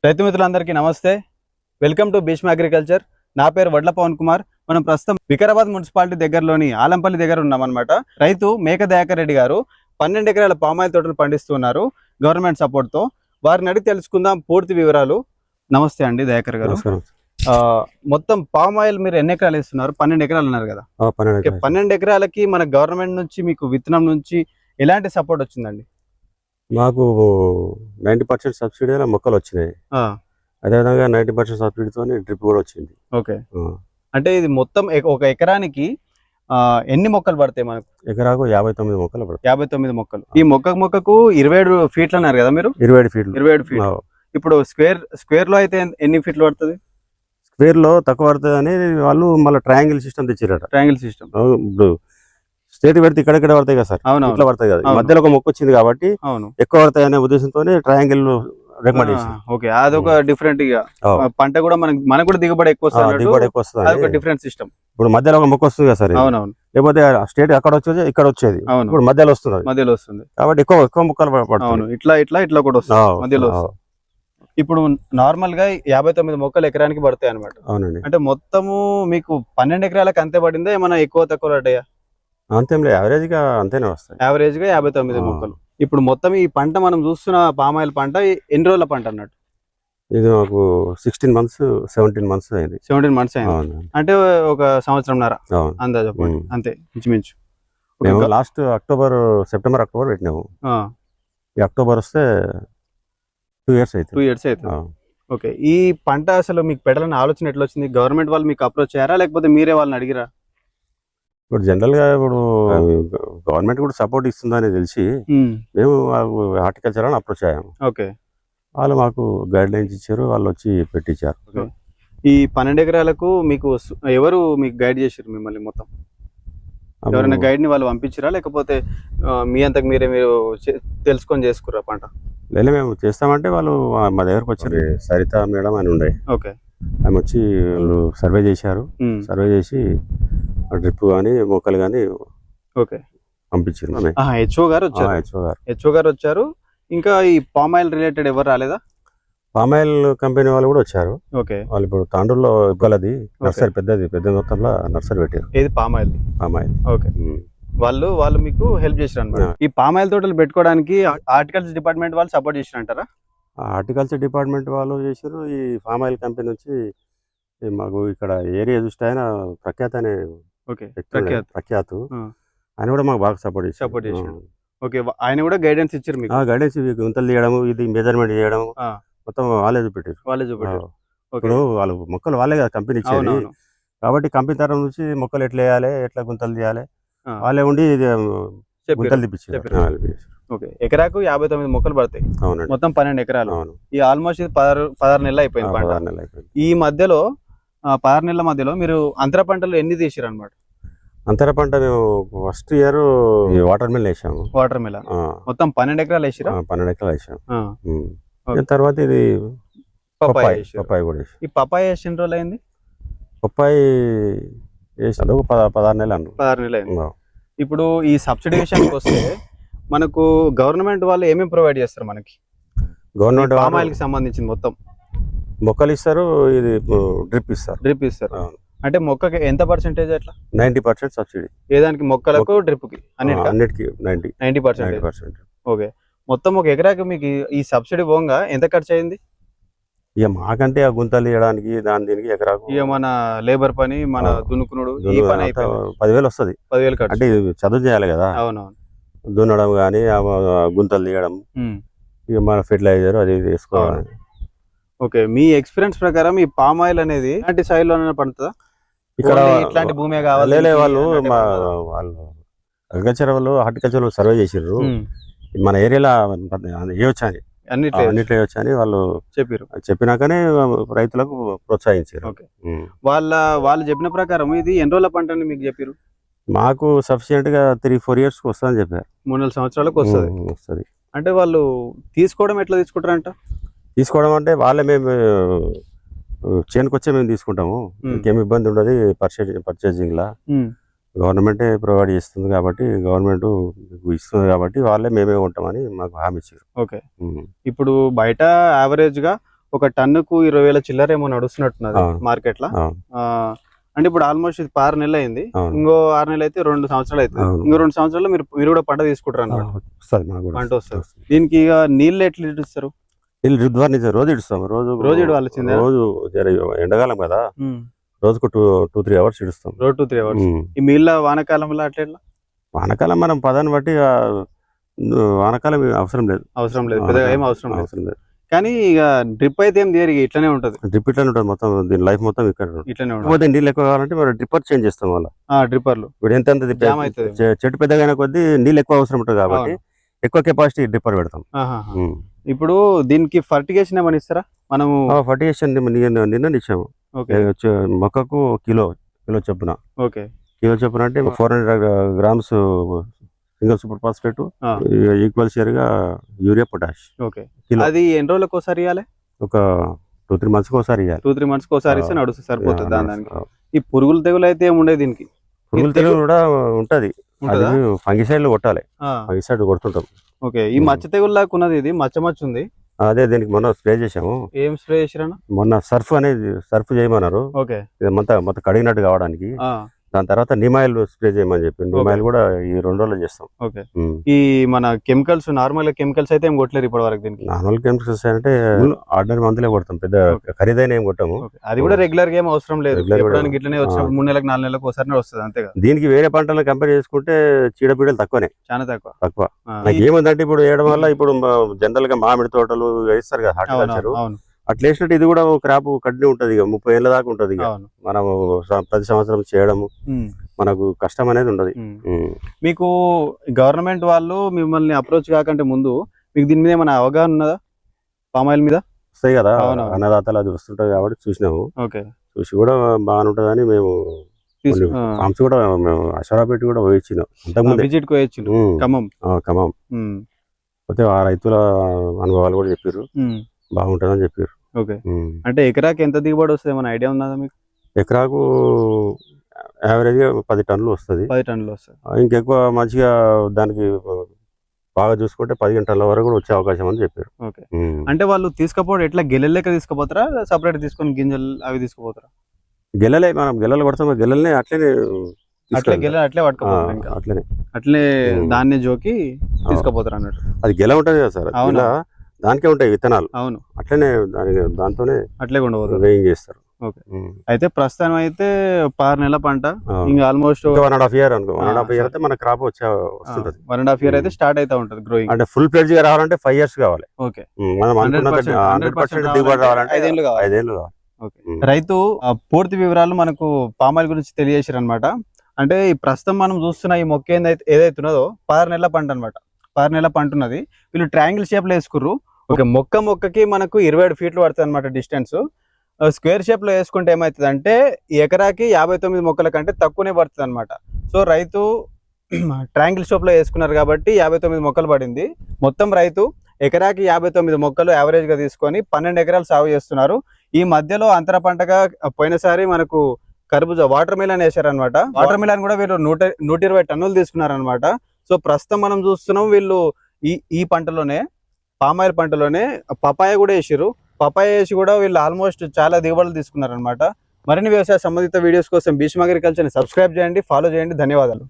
రైతు మిత్రులందరికీ నమస్తే. Welcome to Bhishma agriculture. నా పేరు వడ్ల పవన్ కుమార్. మనం ప్రస్తుతం వికారాబాద్ మున్సిపాలిటీ దగ్గరలోని ఆలంపల్లి దగ్గర ఉన్నామన్నమాట. రైతు మేక దయాకర్ రెడ్డి గారు 12 ఎకరాల పామాయిల్ తోటలు పండిస్తున్నారు గవర్నమెంట్ సపోర్ట్ తో. వారిని అడిగి తెలుసుకుందాం పూర్తి వివరాలు. నమస్తే అండి దయాకర్ గారు. మొత్తం పామాయిల్ మీరు ఎన్ని ఎకరాలు ఇస్తున్నారు? 12 ఎకరాలు అన్నారు కదా. 12 ఎకరాలకి మన గవర్నమెంట్ నుంచి మీకు విత్తనం నుంచి ఎలాంటి సపోర్ట్ వచ్చిందండి? మాకు 90% సబ్సిడీ మొక్కలు వచ్చినాయి. అదేవిధంగా 90% సబ్సిడీతో డ్రిప్ కూడా వచ్చింది. ఓకే, అంటే ఇది మొత్తం ఒక ఎకరానికి ఎన్ని మొక్కలు పడతాయి మనకు? ఎకరాకు 59 మొక్కలు పడతాయి. 59 మొక్కలు. ఈ మొక్కకు 27 ఫీట్లు అన్నారు కదా మీరు? 27 ఫీట్లు. 27 ఫీట్లు. ఇప్పుడు స్క్వేర్ లో అయితే ఎన్ని ఫీట్లు పడుతుంది? స్క్వేర్ లో తక్కువ పడుతుంది అని వాళ్ళు మళ్ళీ ట్రయాంగిల్ సిస్టమ్ తెచ్చారట. ట్రయాంగిల్ సిస్టమ్ ఇప్పుడు స్టేట్ పెడితే ఇక్కడ పడతాయి కదా సార్, ఇట్లా పడతాయి కదా. మధ్యలో ఒక మొక్క వచ్చింది కాబట్టి ఎక్కువ పడతాయి అనే ఉద్దేశంతో ట్రయాంగిల్ రికమెండ్ చేసింది. ఓకే, అదొక డిఫరెంట్ గా పంట కూడా మనకు కూడా దిగుబడి ఎక్కువ వస్తుంది. Different system. ఇప్పుడు మధ్యలో ఒక మొక్క వస్తుంది కదా సార్, అవునవును. లేకపోతే స్టేట్ అక్కడ వచ్చేది ఇక్కడ వచ్చేది, ఇప్పుడు మధ్యలో వస్తుంది కాబట్టి ఎక్కువ మొక్కలు పడతాయి. ఇట్లా కూడా వస్తుంది మధ్యలో. ఇప్పుడు నార్మల్ గా 59 మొక్కలు ఎకరానికి పడతాయి అనమాట. అవునండి. అంటే మొత్తము మీకు 12 ఎకరాలకు అంతే పడిందా, ఏమైనా ఎక్కువ తక్కువ పడ్డాయా? అంతేం లేదు, యావరేజ్ గా అంతేనే వస్తాయి. యావరేజ్ గా 59 మొక్కలు. ఇప్పుడు మొత్తం ఈ పంట మనం చూస్తున్న పామాయిల్ పంట ఎన్ని రోజుల పంట అన్నట్టు? ఇది మాకు 16 months 17 months అయింది. 17 months అయింది. అంటే ఒక సంవత్సరంన్నర అందాజ అంతే ఇంచుమించు. మేము లాస్ట్ సెప్టెంబర్ అక్టోబర్ పెట్టినాము. ఈ అక్టోబర్ వస్తే 2 years అవుతుంది. ఓకే, ఈ పంట అసలు మీకు పెట్టాలని ఆలోచన ఎట్లా వచ్చింది? గవర్నమెంట్ వాళ్ళు మీకు అప్రోచ్ అయ్యారా లేకపోతే మీరే వాళ్ళని అడిగిరా? ఇప్పుడు జనరల్ గా గవర్నమెంట్ కూడా సపోర్ట్ ఇస్తుందని తెలిసి మేము హార్టికల్చర్ అని అప్రోచ్ అయ్యాము. ఓకే, వాళ్ళు మాకు గైడ్ లైన్స్ ఇచ్చారు, వాళ్ళు వచ్చి పెట్టించారు. ఈ 12 ఎకరాలకు మీకు ఎవరు మీకు గైడ్ చేశారు మిమ్మల్ని? మొత్తం ఎవరైనా గైడ్ ని వాళ్ళు పంపించారా లేకపోతే మీ అంతకు మీరు తెలుసుకొని చేసుకురా పంట? లేదా మేము చేస్తామంటే వాళ్ళు మా దగ్గరకు వచ్చారు. సరిత మేడం అని ఉండే. ఓకే, ఆమె వచ్చి వాళ్ళు సర్వే చేశారు. సర్వే చేసి డ్రిప్ కానీ మొక్కలు కానీ పంపించారు. హెచ్ఓ గారు వచ్చారు. ఇంకా ఈ పామాయిల్ రిలేటెడ్ ఎవరు రాలేదా? పామాయిల్ కంపెనీ వాళ్ళు కూడా వచ్చారు. ఓకే, వాళ్ళు ఇప్పుడు తాండూరులో ఇవ్వాలది నర్సరీ పెద్ద మొత్తంలో నర్సరీ పెట్టారు. ఏది పామాయిల్? ఓకే, వాళ్ళు మీకు హెల్ప్ చేశారు అన్నమాట. ఈ పామాయిల్ తోటలు పెట్టుకోవడానికి హార్టికల్చర్ డిపార్ట్మెంట్ వాళ్ళు సపోర్ట్ చేశారు అంటారా? హార్టికల్చర్ డిపార్ట్మెంట్ వాళ్ళు చేశారు. ఈ పామాయిల్ కంపెనీ నుంచి మాకు ఇక్కడ ఏరియా చూస్తే ఆయన ప్రఖ్యాత్ అనే ప్రఖ్యాత్ ఆయన కూడా మాకు బాగా సపోర్ట్ చేశారు. ఓకే, ఆయన కూడా గైడెన్స్ ఇచ్చారు మీకు? గైడెన్స్ గుంతలు తీయడం, ఇది మెజర్మెంట్ చేయడం మొత్తం వాళ్ళే చూపెట్టారు. ఇప్పుడు వాళ్ళు మొక్కలు వాళ్ళే కదా కంపెనీ ఇచ్చేది కాబట్టి కంపెనీ తరం నుంచి మొక్కలు ఎట్లా వేయాలి, ఎట్లా గుంతలు తీయాలి వాళ్ళే ఉండి గుంతలు తీపించారు. ఓకే, ఎకరాకు 59 మొక్కలు పడతాయి. మొత్తం 12 ఎకరాలు. ఈ ఆల్మోస్ట్ 16 నెలలు అయిపోయింది. ఈ మధ్యలో 16 నెలల మధ్యలో మీరు అంతర పంటలు ఎన్ని తీసారు అనమాట? అంతర పంట మేము ఫస్ట్ ఇయర్ వాటర్ మిలన్ వేసాము. వాటర్ మిలన్ మొత్తం 12 ఎకరాలు వేసిరా? 12 ఎకరాలు వేసాము. తర్వాత ఇది పప్పాయి కూడా వేసాం. ఈ పప్పాయి వేసి ఎన్ని రోజులు అయింది? పప్పాయి వేసి 16 నెలలు అన్నారు. 16 నెలలు అయింది. ఇప్పుడు ఈ సబ్సిడీ విషయానికి వస్తే మనకు గవర్నమెంట్ వాళ్ళు ఏమేమి ప్రొవైడ్ చేస్తారు మనకి? గవర్నమెంట్ పామాయిల్ కి సంబంధించింది మొత్తం మొక్కలు ఇస్తారు, ఇది డ్రిప్ ఇస్తారు. అంటే మొక్కకి ఎంత పర్సెంటేజ్? అట్లా 90% సబ్సిడీ. ఏదానికి? మొక్కలకు, డ్రిప్ కి, అన్నిటికి 90%. ఓకే, మొత్తం ఒక ఎకరాకి మీకు ఈ సబ్సిడీ పోగా ఎంత ఖర్చు అయింది? ఇక మాకంటే ఆ గుంతలు తీయడానికి దీనికి ఎకరాకు ఇక మన లేబర్ పని, మన దున్నుకునుడు ఈ పని 10,000 వస్తుంది. 10,000 ఖర్చు. అంటే చదువు చేయాలి కదా. అవునవును. దున్నడం కానీ గుంతలు తీయడం, ఇక మన ఫెర్టిలైజర్ అది వేసుకోవాలి. ఓకే, మీ ఎక్స్పీరియన్స్ ప్రకారం ఈ పామ్ ఆయిల్ అనేది ఇలాంటి సాయిల్ లోనే పండుతుందా? ఇక్కడ ఇట్లాంటి భూమే కావాలి? వాళ్ళు అగ్రికల్చర్ వాళ్ళు హార్టికల్చర్ వాళ్ళు సర్వే చేసారు. మన ఏరియాలో వేయొచ్చని, అన్నిట్లో వేయొచ్చని వాళ్ళు చెప్పినాకనే రైతులకు ప్రోత్సహించారు. వాళ్ళు చెప్పిన ప్రకారం ఇది ఎన్ని రోజుల పంట అని మీకు చెప్పారు? మాకు సఫిషియెంట్ గా 3-4 years వస్తుందని చెప్పారు. 3-4 సంవత్సరాలకు వస్తుంది. అంటే వాళ్ళు తీసుకోవడం ఎట్లా తీసుకుంటారంట? తీసుకోవడం అంటే వాళ్ళే మేము చేనుకు వచ్చే మేము తీసుకుంటాము, ఇంకేమి ఇబ్బంది ఉండదు. పర్చేజింగ్ లా గవర్నమెంటే ప్రొవైడ్ చేస్తుంది కాబట్టి, గవర్నమెంట్ ఇస్తుంది కాబట్టి వాళ్ళే మేమే ఉంటామని మాకు హామీ ఇచ్చారు. ఓకే, ఇప్పుడు బయట యావరేజ్ గా ఒక టన్నుకు 20,000 చిల్లర ఏమో నడుస్తున్నట్టున్నది అవును. మార్కెట్ లో. అవును. అంటే ఇప్పుడు ఆల్మోస్ట్ ఇది 6 నెలలు అయింది. అవును. ఇంకో 6 నెలలు అయితే 2 సంవత్సరాలు అవుతుంది. అవును. ఇంకో 2 సంవత్సరాల్లో మీరు కూడా పంట తీసుకుంటారు అన్నమాట. వస్తుంది మాకు కూడా పంట వస్తుంది. దీనికి ఇక నీళ్ళు ఎట్లా ఇస్తారు? నీళ్ళు రుద్వార్ నుంచి రోజు ఇడుస్తాం. రోజు ఇవ్వాల్సిందే. రోజు ఎండాకాలం కదా, రోజుకు 2-3 అవర్స్ ఇడుస్తాం. 2-3 అవర్స్. ఈ నీళ్ళ వానకాలంలో అట్లా వానకాలం మనం పదాన్ని బట్టి వానకాలం అవసరం లేదు. పెద్దగా ఏం అవసరం లేదు. కానీ ఇక డ్రిప్ అయితే ఏం తీయరు, ఇట్లనే ఉంటది. డ్రిప్ ఇట్లనే ఉంటుంది మొత్తం, దీని లైఫ్ మొత్తం ఇక్కడ ఇట్లనే ఉంటుంది. కాకపోతే నీళ్ళు ఎక్కువ కావాలంటే మరి డ్రిప్పర్ చేంజ్ చేస్తాం వల్ల. డ్రిప్పర్లు ఇప్పుడు ఎంత జామ్ అవుతుంది. చెట్టు పెద్దగా అయిన కొద్దీ నీళ్ళు ఎక్కువ అవసరం ఉంటుంది కాబట్టి ఎక్కువ కెపాసిటీ డ్రిప్పర్ పెడతాం. ఇప్పుడు దీనికి ఫర్టిగేషన్ ఏమని ఇస్తారా మనము? ఫర్టిగేషన్ నిన్న ఇచ్చాము. మొక్కకు కిలో చొప్పున. కిలో చొప్పున అంటే 400 grams single super phosphate, equal share గా యూరియా, పొటాష్. అది ఎన్ని రోజులకు ఒకసారి ఇవ్వాలి? ఒక 2-3 మంత్స్ ఒకసారి ఇవ్వాలి. 2-3 మంత్స్ ఒకసారి ఇస్తే నడుస్తుంది, సరిపోతుంది. దానికి ఈ పురుగుల తెగులు అయితే ఏముండేది దీనికి? పురుగుల తెగులు కూడా ఉంటది, ఫంగిసైడ్ కొట్టాలి. ఫంగిసైడ్ కొడుతుంటాం. ఈ మచ్చ తెగులు లాగా ఉన్నది, ఇది మచ్చ ఉంది. అదే దీనికి మొన్న స్ప్రే చేసాము. ఏం స్ప్రే చేసిరా? మొన్న సర్ఫ్ చేయమన్నారు, మొత్తం కడిగినట్టు కావడానికి. దాని తర్వాత నిమాయిల్ స్ప్రే చేయమని చెప్పి నిమాయిల్ కూడా ఈ 2 రోజుల్లో చేస్తాం. ఈ మన కెమికల్స్, నార్మల్ కెమికల్స్ అయితే ఏం కొట్టలేరు ఇప్పటి వరకు దీనికి? నార్మల్ కెమికల్స్ అంటే ఆర్డినరీ మందులే కొడతాం, పెద్ద ఖరీదైన ఏం కొట్టాము. అది కూడా రెగ్యులర్ గా ఏం అవసరం లేదు, ఇట్లనే 3 నెలలకు 4 నెలలకు ఒకసారి వస్తుంది అంతే. దీనికి వేరే పంటలను కంపేర్ చేసుకుంటే చీడపీడలు తక్కువనే, చాలా తక్కువ. నాకు ఏముందంటే ఇప్పుడు వేయడం వల్ల ఇప్పుడు జనరల్ గా మామిడి తోటలు వేస్తారు కదా హార్టికల్చర్, అట్లా వేసినట్టు ఇది కూడా క్రాప్ కంటిన్యూ ఉంటది, 30 ఏళ్ళ దాకా ఉంటది. మనం ప్రతి సంవత్సరం చేయడము మనకు కష్టం అనేది ఉండదు. మీకు గవర్నమెంట్ వాళ్ళు మిమ్మల్ని అప్రోచ్ కాకంటే ముందు మీకు దీని మీద ఏమైనా అవగాహన ఉన్నదా? పామాయిల్ మీద వస్తాయి కదా అన్నదాతలు, అది వస్తుంటది కాబట్టి చూసినాము. చూసి కూడా బాగానే ఉంటదని మేము ఫార్మ్స్ కూడా అషరాపేట కూడా పోయించినాం, అంతకుముందు విజిట్ ఖమ్మం. పోతే ఆ రైతుల అనుభవాలు కూడా చెప్పారు, బాగుంటుందని చెప్పారు. అంటే ఎకరాకి ఎంత దిగుబడి వస్తుంది ఏమైనా ఐడియా ఉన్నదా మీకు? ఎకరాకు యావరేజ్ గా 10 టన్నులు వస్తుంది. ఇంకెక్కువ మంచిగా దానికి బాగా చూసుకుంటే 15 టన్నుల వరకు కూడా వచ్చే అవకాశం అని చెప్పారు. అంటే వాళ్ళు తీసుకపోవడం ఎట్లా గెలెల లెక్క తీసుకుపోతారా, సపరేట్ తీసుకొని గింజలు అవి తీసుకుపోతారా? గెలలే, మనం గెలలు కొడతాం, గెలల్ని అట్లనే అట్లనే దాన్ని జోకి తీసుకుపోతారు అన్నట్టు. అది గెల ఉంటది కదా సార్, దానికే ఉంటాయి విత్తనాలు. అవును, అట్లనే దాంతోనే అట్లే ఉండబోతుంది, వేయింగ్ చేస్తారు. అయితే ప్రస్తుతం అయితే 6 నెలల పంట, ఇంకా ఆల్మోస్ట్ 1.5 ఇయర్ అనుకో. 1.5 ఇయర్ అయితే మన క్రాప్ వస్తుంది. 1.5 ఇయర్ అయితే స్టార్ట్ అయితే ఉంటది గ్రోయింగ్. అంటే ఫుల్ ఫ్లెడ్జ్ గా రావాలంటే 5 years కావాలి. మనం 100% దిగుబడి రావాలంటే 5 ఏళ్ళు కావాలి. రైతు పూర్తి వివరాలు మనకు పామాయిల్ గురించి తెలియజేసారు అనమాట. అంటే ఈ ప్రస్తుతం మనం చూస్తున్న ఈ మొక్క ఏదైతే ఉన్నదో 6 నెలల పంట అనమాట. 6 నెలల పంట ఉన్నది. వీళ్ళు ట్రయాంగిల్ షేప్ లో వేసుకుర్రు. మొక్కకి మనకు 27 ఫీట్లు పడుతుంది అనమాట డిస్టెన్స్. స్క్వేర్ షేప్ లో వేసుకుంటే ఏమవుతుంది అంటే ఎకరాకి 59 మొక్కల కంటే తక్కువనే పడుతుంది అనమాట. సో రైతు ట్రయాంగిల్ షేప్ లో వేసుకున్నారు కాబట్టి 59 మొక్కలు పడింది. మొత్తం రైతు ఎకరాకి 59 మొక్కలు యావరేజ్ గా తీసుకొని 12 ఎకరాలు సాగు చేస్తున్నారు. ఈ మధ్యలో అంతర పంటగా పోయినసారి మనకు కర్బూజా, వాటర్ మిలన్ వేసారనమాట. వాటర్ మిలన్ కూడా వీళ్ళు 120 టన్నులు తీసుకున్నారనమాట. సో ప్రస్తుతం మనం చూస్తున్నాం వీళ్ళు ఈ పంటలోనే, పామాయిల్ పంటలోనే పపాయ కూడా వేసారు. పపాయ వేసి కూడా వీళ్ళు ఆల్మోస్ట్ చాలా దిగుబడులు తీసుకున్నారనమాట. మరిన్ని వ్యవసాయ సంబంధిత వీడియోస్ కోసం భీష్మ అగ్రికల్చర్ని సబ్స్క్రైబ్ చేయండి, ఫాలో చేయండి. ధన్యవాదాలు.